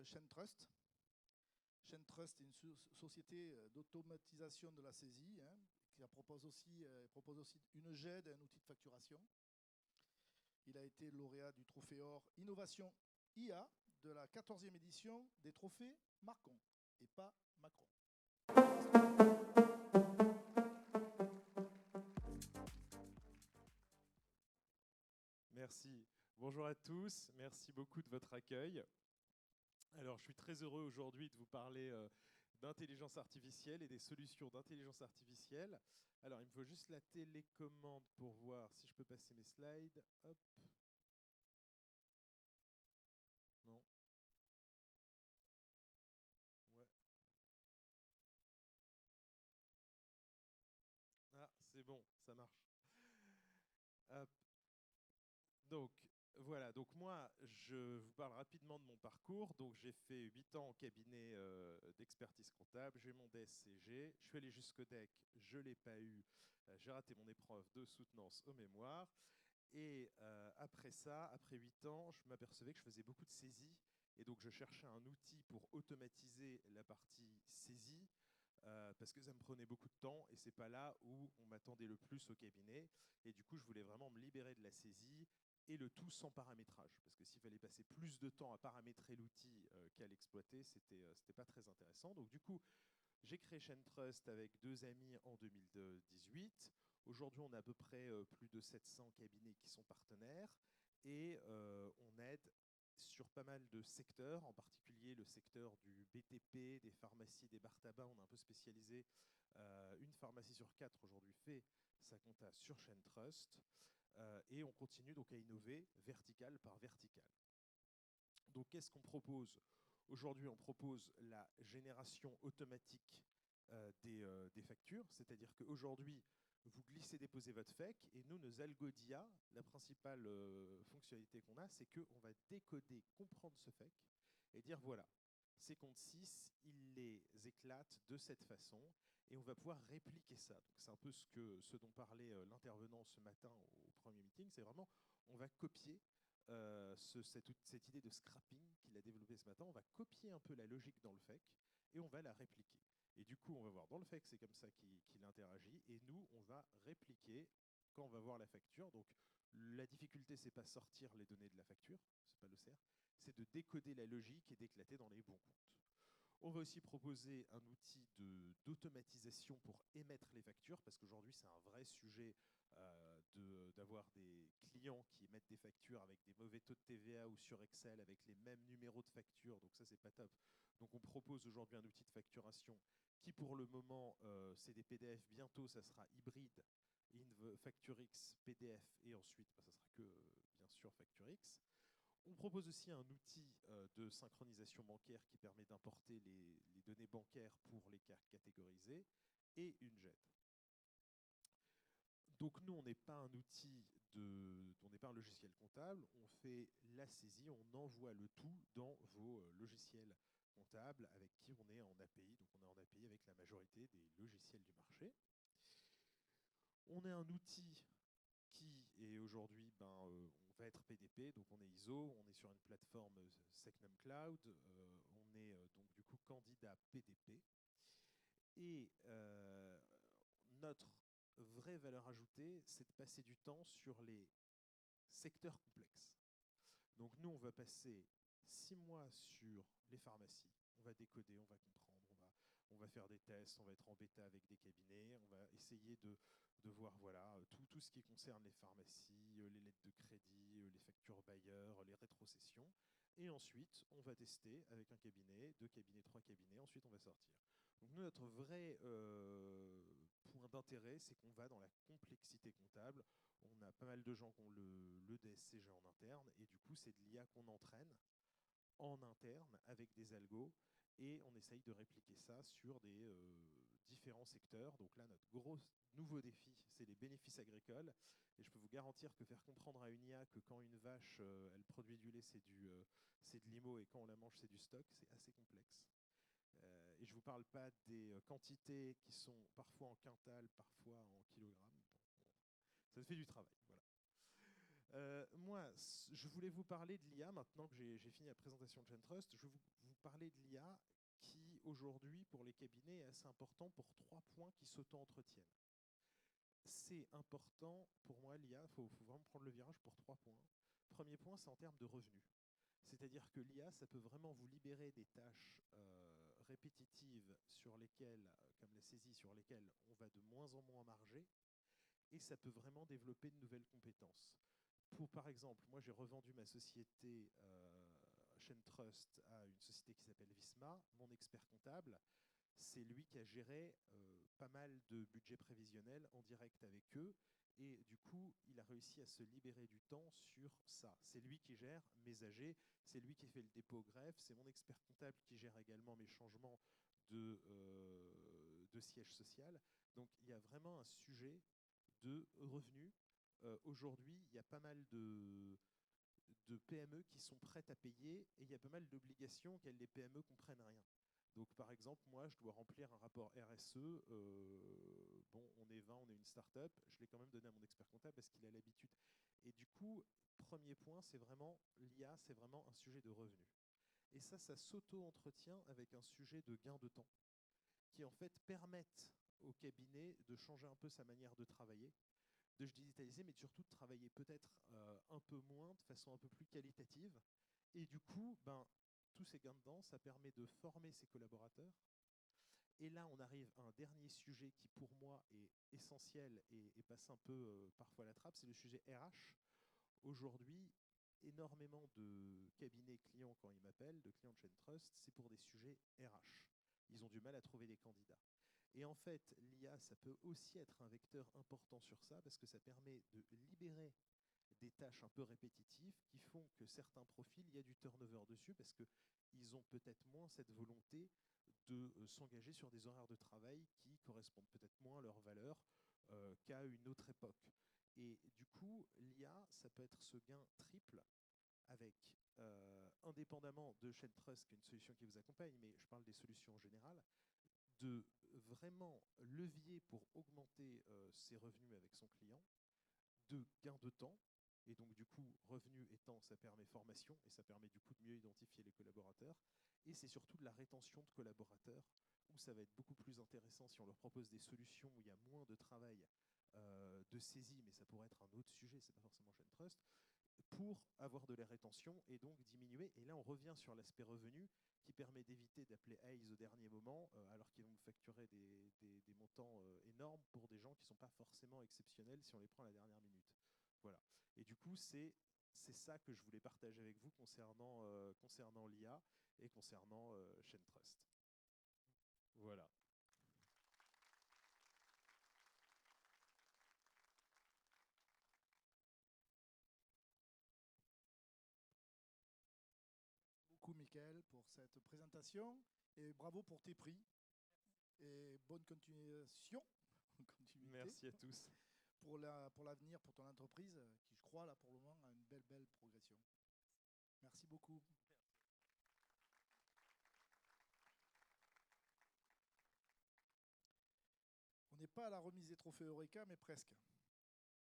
Chaintrust. Chaintrust est une société d'automatisation de la saisie, hein, qui propose aussi une GED, un outil de facturation. Il a été lauréat du trophée or Innovation IA de la 14e édition des trophées Marcon, et pas Macron. Merci. Bonjour à tous. Merci beaucoup de votre accueil. Alors, je suis très heureux aujourd'hui de vous parler d'intelligence artificielle et des solutions d'intelligence artificielle. Alors, il me faut juste la télécommande pour voir si je peux passer mes slides. Hop. Non. Ouais. Ah, c'est bon, ça marche. Hop. Donc, voilà, donc moi, je vous parle rapidement de mon parcours. Donc, j'ai fait 8 ans en cabinet d'expertise comptable, j'ai mon DSCG, je suis allé jusqu'au DEC, je ne l'ai pas eu, j'ai raté mon épreuve de soutenance au mémoire. Et après ça, après 8 ans, je m'apercevais que je faisais beaucoup de saisie. Et donc, je cherchais un outil pour automatiser la partie saisie, parce que ça me prenait beaucoup de temps et c'est pas là où on m'attendait le plus au cabinet. Et du coup, je voulais vraiment me libérer de la saisie et le tout sans paramétrage. Parce que s'il fallait passer plus de temps à paramétrer l'outil qu'à l'exploiter, c'était pas très intéressant. Donc du coup, j'ai créé Chaintrust avec 2 amis en 2018. Aujourd'hui, on a à peu près plus de 700 cabinets qui sont partenaires et on aide sur pas mal de secteurs, en particulier le secteur du BTP, des pharmacies, des bars tabac. On est un peu spécialisé. Une pharmacie sur 4 aujourd'hui fait sa compta sur Chaintrust. Et on continue donc à innover vertical par vertical. Donc qu'est-ce qu'on propose ? Aujourd'hui, on propose la génération automatique des factures, c'est-à-dire qu'aujourd'hui, vous glissez, déposez votre FEC, et nous, nos algos d'IA, la principale fonctionnalité qu'on a, c'est qu'on va décoder, comprendre ce FEC, et dire voilà, ces comptes 6, il les éclate de cette façon, et on va pouvoir répliquer ça. Donc c'est un peu ce dont parlait l'intervenant ce matin au premier meeting, c'est vraiment, on va copier cette idée de scrapping qu'il a développée ce matin. On va copier un peu la logique dans le FEC et on va la répliquer. Et du coup, on va voir dans le FEC, c'est comme ça qu'il interagit. Et nous, on va répliquer quand on va voir la facture. Donc, la difficulté, c'est pas sortir les données de la facture, c'est pas le CER, c'est de décoder la logique et d'éclater dans les bons comptes. On va aussi proposer un outil d'automatisation pour émettre les factures, parce qu'aujourd'hui, c'est un vrai sujet d'avoir des clients qui émettent des factures avec des mauvais taux de TVA ou sur Excel avec les mêmes numéros de facture. Donc ça, c'est pas top. Donc on propose aujourd'hui un outil de facturation qui, pour le moment, c'est des PDF. Bientôt, ça sera hybride, FactureX, PDF, et ensuite, ça sera que, bien sûr, FactureX. On propose aussi un outil de synchronisation bancaire qui permet d'importer les données bancaires pour les catégoriser et une GED. Donc nous, on n'est pas un outil, on n'est pas un logiciel comptable, on fait la saisie, on envoie le tout dans vos logiciels comptables avec qui on est en API. Donc on est en API avec la majorité des logiciels du marché. On est un outil qui est aujourd'hui, on va être PDP, donc on est ISO, on est sur une plateforme Secnum Cloud, on est donc du coup candidat PDP. Et notre vraie valeur ajoutée, c'est de passer du temps sur les secteurs complexes. Donc nous, on va passer 6 mois sur les pharmacies, on va décoder, on va comprendre, on va faire des tests, on va être en bêta avec des cabinets, on va essayer de voir voilà, tout ce qui concerne les pharmacies, les lettres de crédit, les factures bailleurs, les rétrocessions. Et ensuite, on va tester avec un cabinet, 2 cabinets, 3 cabinets, ensuite on va sortir. Donc nous, notre vrai point d'intérêt, c'est qu'on va dans la complexité comptable. On a pas mal de gens qui ont le DSCG en interne, et du coup, c'est de l'IA qu'on entraîne en interne avec des algos, et on essaye de répliquer ça sur des différents secteurs. Donc là, notre gros nouveau défi, c'est les bénéfices agricoles. Et je peux vous garantir que faire comprendre à une IA que quand une vache, elle produit du lait, c'est de l'IMO, et quand on la mange, c'est du stock, c'est assez complexe. Et je ne vous parle pas des quantités qui sont parfois en quintal, parfois en kilogrammes. Bon, ça fait du travail. Voilà. Moi, je voulais vous parler de l'IA, maintenant que j'ai fini la présentation de GenTrust, je vais vous parler de l'IA qui, aujourd'hui, pour les cabinets, est assez important pour 3 points qui s'auto-entretiennent. C'est important pour moi, l'IA, il faut vraiment prendre le virage pour 3 points. Premier point, c'est en termes de revenus. C'est-à-dire que l'IA, ça peut vraiment vous libérer des tâches répétitives sur lesquelles, comme la saisie, sur lesquelles on va de moins en moins marger, et ça peut vraiment développer de nouvelles compétences. Par exemple, moi j'ai revendu ma société ShaneTrust à une société qui s'appelle Visma. Mon expert comptable, c'est lui qui a géré pas mal de budgets prévisionnels en direct avec eux. Et du coup, il a réussi à se libérer du temps sur ça. C'est lui qui gère mes AG, c'est lui qui fait le dépôt au greffe, c'est mon expert comptable qui gère également mes changements de siège social. Donc il y a vraiment un sujet de revenus. Aujourd'hui, il y a pas mal de PME qui sont prêtes à payer et il y a pas mal d'obligations auxquelles les PME comprennent rien. Donc, par exemple, moi, je dois remplir un rapport RSE. Bon, on est 20, on est une start-up. Je l'ai quand même donné à mon expert comptable parce qu'il a l'habitude. Et du coup, premier point, c'est vraiment l'IA, c'est vraiment un sujet de revenu. Et ça s'auto-entretient avec un sujet de gain de temps qui, en fait, permettent au cabinet de changer un peu sa manière de travailler, de se digitaliser, mais surtout de travailler peut-être un peu moins, de façon un peu plus qualitative. Et du coup, tous ces gains de temps, ça permet de former ses collaborateurs. Et là, on arrive à un dernier sujet qui, pour moi, est essentiel et passe un peu parfois à la trappe, c'est le sujet RH. Aujourd'hui, énormément de cabinets clients, quand ils m'appellent, de clients de ShaneTrust, c'est pour des sujets RH. Ils ont du mal à trouver des candidats. Et en fait, l'IA, ça peut aussi être un vecteur important sur ça parce que ça permet de libérer des tâches un peu répétitives qui font que certains profils, il y a du turnover dessus parce qu'ils ont peut-être moins cette volonté de s'engager sur des horaires de travail qui correspondent peut-être moins à leurs valeurs qu'à une autre époque. Et du coup, l'IA, ça peut être ce gain triple avec, indépendamment de ShaneTrust, qui est une solution qui vous accompagne, mais je parle des solutions en général, de vraiment levier pour augmenter ses revenus avec son client, de gain de temps, et donc du coup, revenu étant, ça permet formation, et ça permet du coup de mieux identifier les collaborateurs, et c'est surtout de la rétention de collaborateurs, où ça va être beaucoup plus intéressant si on leur propose des solutions où il y a moins de travail de saisie, mais ça pourrait être un autre sujet, c'est pas forcément ShaneTrust, pour avoir de la rétention et donc diminuer. Et là, on revient sur l'aspect revenu qui permet d'éviter d'appeler AIS au dernier moment, alors qu'ils vont me facturer des montants énormes pour des gens qui ne sont pas forcément exceptionnels si on les prend à la dernière minute. Voilà. Et du coup, c'est ça que je voulais partager avec vous concernant l'IA et concernant ShaneTrust. Voilà. Beaucoup, Michael, pour cette présentation et bravo pour tes prix. Et bonne continuation, continuité Merci à tous. pour l'avenir, pour ton entreprise, qui, je crois, là, pour le moment, a une belle progression. Merci beaucoup. On n'est pas à la remise des trophées Eureka, mais presque.